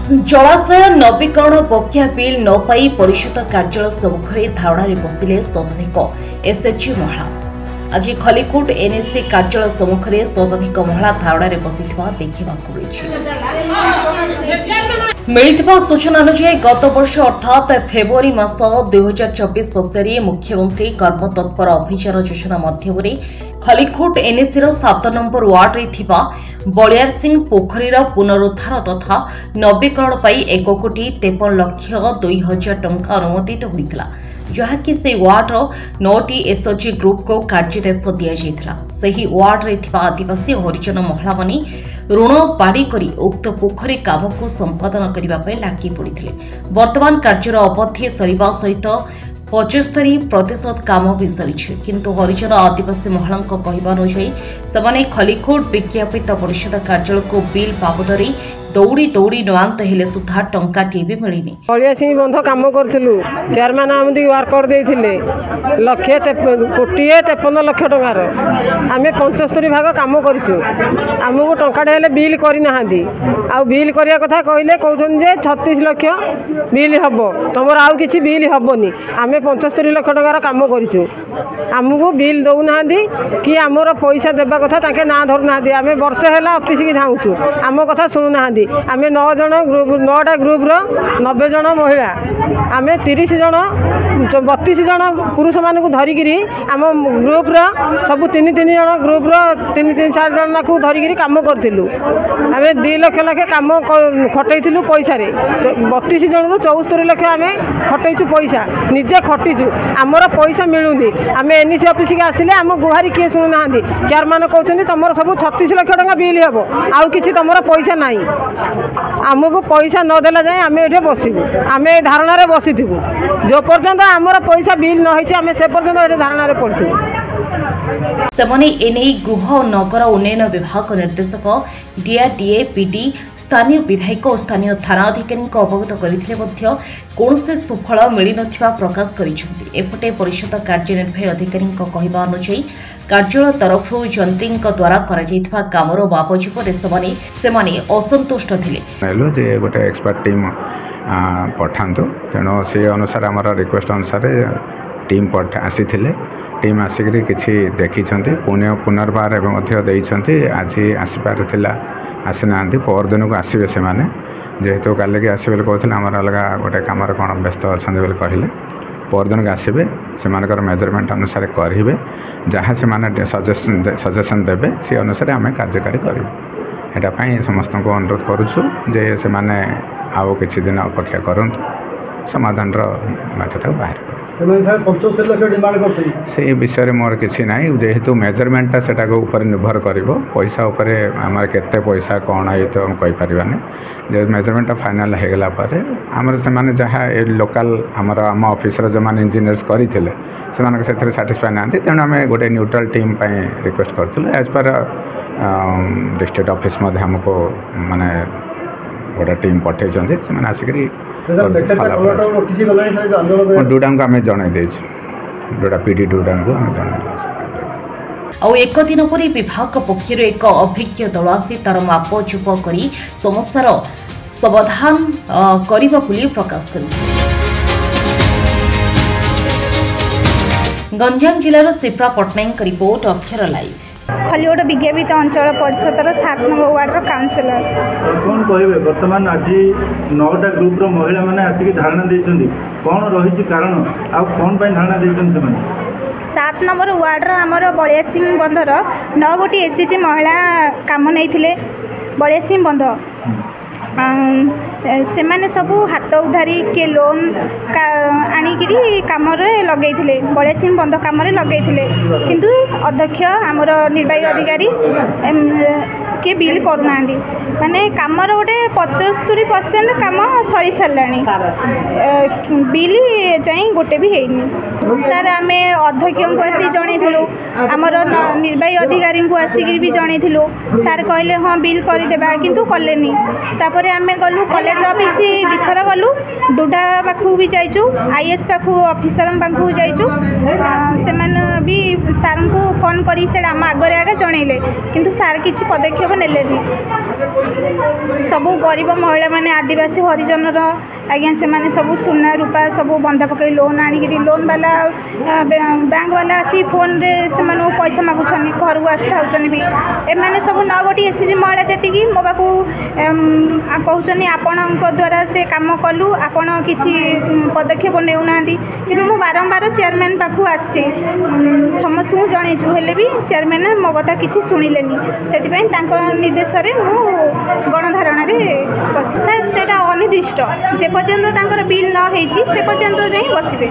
जलाशय नवीकरण बकेया बिल न पाई परिषद कार्यालय सम्मुखें धारणारे बसिले शताधिक एसएचजी महिला। आज खलिकोट एनएससी कार्यालय सम्मुखें शताधिक महिला धारणारे बसिथिबा देखिबाकु मिलिथिबा सूचना अनुसार गत वर्ष अर्थात फेब्रुआरी मास 2024 मसीह मुख्यमंत्री कर्मतत्पर अभियान योजना मध्यम खलिकोट एनएससी 7 नंबर वार्ड रे थिबा बलियार सिंह पोखरीर पुनरुद्धार तथा नवीकरण पाई 1,53,02,000 टंका अनुमोदित होइतिला, जहाँकि से वार्डर 9टी एसएचजी ग्रुप को कार्यदेश दिया। सही वार्ड रे थिबा आदिवासी हरिजन महिला माने ऋण बाड़ी करी उक्त पोखरी काम को संपादन करने लगी पड़ते। वर्तमान कार्यर अवधि सरिबा सहित 75% काम भी सरी, किंतु हरिजन आदिवासी महिला कहवा अनुसार से खलिकोट विज्ञापित परिषद कार्यालय को बिल बाबद दौड़ी दौड़ी नआंत हेले सुधा टंकाटी भी मिलनी। बलिया सिंह बंध कम करूँ चेयरमैन आमदी वर्कर देते 1,53,53 लाख टंकार आम 75 भाग कम करूँ। आमको टंकाटे बिल करना बिल करने कथा कहले कहते 36 लाख बिल हम तुम आउ कि बिल हेनी। आम 75 लाख टंकार कम करूँ। आमको बिल दौना कि आमर पैसा देवा कथा ना धरुना। आम वर्षे है ऑफिस की धाऊँ आम कथा शुणुना। आम 9 जन ग्रुप 9टा ग्रुप 90 जन महिला आम 30 जन 32 जन पुरुष मानक धरिकी आम ग्रुप सब 3-3 जन ग्रुप 3-4 जन को धरिकी कम करूँ। आम 2 लाख लाखे कम खटईलु पैसा 32 जन 74 लाख आम खटईचु पैसा निजे खटीचु। आमर पैसा मिलूनी। आम एनएससी ऑफिस के आसिले आम गुहारी किए शुणुना। चेयरमैन कहते तुम सब 36 लाख टंका बिल हम आउ कि तुम पैसा ना। आमको पैसा नदेला जाए आम ये बसबू। आम धारणा बसीथु जो पर्यंत आमर पैसा बिल नही आम से पर्यंत ये धारणा पड़ू। सेमने एने गृह नगर उन्नयन विभाग निर्देशक डीआरडीए पीडी स्थानीय विधायक और स्थानीय थाना अधिकारी अवगत करते कौन से सुफल मिल न प्रकाश करिसेंति। एपटे परिषद कार्यनिर्वाही अधिकारी कहवा अनुसार कार्यालय तरफ जंत्री द्वारा कामर बाबजूद से असंतुष्ट थे। गोटे एक्सपर्ट टीम पठातु तेणु से अनुसार आम रिक्वेस्ट अनुसार टीम आसी टीम आसिक किसी देखी पुनर्बार आज आसपार आसीना परदिन को आसवे से जेहेतु काल की आसवे कहते आम अलग गोटे कम कौन व्यस्त अच्छा कहले परदिन को आसवे से मेजरमेंट अनुसार करेंगे जहाँ से सजेसन देवे से अनुसार आम कार्यकारी करूँ। यहाँ समस्त को अनुरोध करुचु जे से आउ किसी दिन अपेक्षा करूँ समाधान बाटा बाहर से विषय मोर किसी ना जेहेतु मेजरमेंटा से निर्भर कर पैसा उपर आम केते पैसा कौन है तो कहीपरानी। जो मेजरमेंटा फाइनाल होगला आमर से जहाँ लोकल आमर आम ऑफिस जो मैंने इंजीनियर्स करते से साटिस्फाई ना तेणु आम गोटे न्यूट्रल टीम रिक्वेस्ट करूँ। एज पर डिस्ट्रिक्ट ऑफिस आमको माने गोटे टीम पठे से आसिक डूडा को आम जन डूडा पीडी डूडा को आम जन एक दिन पर विभाग पक्षर एक अभिज्ञ दल आसी तार मापचुप कर समस्यार समाधान करने बोली प्रकाश कर। गंजाम जिलार शिप्रा पट्टनायक रिपोर्ट अक्षर लाइव। खलिकोट विज्ञापित अंचल परिषदर 7 नंबर वार्डर काउंसिलर कौन कहे बर्तमान आज 9टा ग्रुप महिला मैंने आसिक धारणा देते कौन रही कारण कौन धारणा देते 7 नंबर वार्डर आमर बलिया सिंह बंधर 9 गोटी एसएचजी महिला काम नहीं बलिया सिंह बंध से माने सबू हाथ उधारी के लोन आनिकी कम लगे बलिया सिंह बंध कम लगे किंतु अध्यक्ष आमर निर्वाही अधिकारी किए बिल करूना माने कमर गोटे 75% कम सरी सारा बिल जाए गोटे भी है। ସାର୍ ଆମେ ଅଧ୍ୟକ୍ଷଙ୍କୁ ଆସି ଜଣେଇଥିଲୁ, ଆମର ନିର୍ବାହୀ ଅଧିକାରୀଙ୍କୁ ଆସିକି ବି ଜଣେଇଥିଲୁ। ସାର୍ କହିଲେ ହଁ ବିଲ୍ କରିଦେବା, କିନ୍ତୁ କଲେନି। ତାପରେ ଆମେ ଗଲୁ କଲେକ୍ଟର ଅଫିସ୍ ଦୁଇଥର ଗଲୁ, ଡୁଡା ପାଖକୁ ବି ଯାଇଛୁ, IS ପାଖକୁ ଅଫିସରଙ୍କ ପାଖକୁ ଯାଇଛୁ। ସେମାନେ ବି ସାର୍ଙ୍କୁ ଫୋନ୍ କରି ସେଇଟା ଆମ ଆଗରେ ଜଣେଇଲେ, କିନ୍ତୁ ସାର୍ କିଛି ପଦକ୍ଷେପ ନେଲେନି। ସବୁ ଗରିବ ମହିଳାମାନେ ଆଦିବାସୀ ହରିଜନର ଆଜ୍ଞା ସେମାନେ ସବୁ ସୁନା ରୂପା ସବୁ ବନ୍ଧା ପକାଇ ଲୋନ୍ ଆଣିକିରି ଲୋନ୍ ବାଲା ବ୍ୟାଙ୍କ ବାଲା ଆସି ଫୋନ୍ରେ ସେମାନଙ୍କୁ ପଇସା ମାଗୁଛନ୍ତି, ଘରକୁ ଆସିଥାଉଛନ୍ତି ବି। ଏମାନେ ସବୁ 9 SHG ମହିଳା ଯେତିକି ମୋ ପାଖକୁ କହୁଛନ୍ତି ଆପଣଙ୍କ ଦ୍ୱାରା ସେ କାମ କଲୁ, ଆପଣ କିଛି ପଦକ୍ଷେପ ନେଉନାହାନ୍ତି। କିନ୍ତୁ ମୁଁ ବାରମ୍ବାର ଚେୟାରମ୍ୟାନ୍ ପାଖକୁ ଆସିଛି, ସମସ୍ତଙ୍କୁ ଜଣେଇଛୁ, ହେଲେ ବି ଚେୟାରମ୍ୟାନ୍ ମୋ କଥା କିଛି ଶୁଣିଲେନି। ସେଥିପାଇଁ ତାଙ୍କ ନିର୍ଦ୍ଦେଶରେ ମୁଁ ଗଣଧାରଣାରେ ବସି। ସାର୍ ସେଇଟା ଅନିର୍ଦ୍ଦିଷ୍ଟ, ଯେ ପର୍ଯ୍ୟନ୍ତ ତାଙ୍କର ବିଲ୍ ନ ହେଇଛି ସେ ପର୍ଯ୍ୟନ୍ତ ଯାଇ ବସିବେ।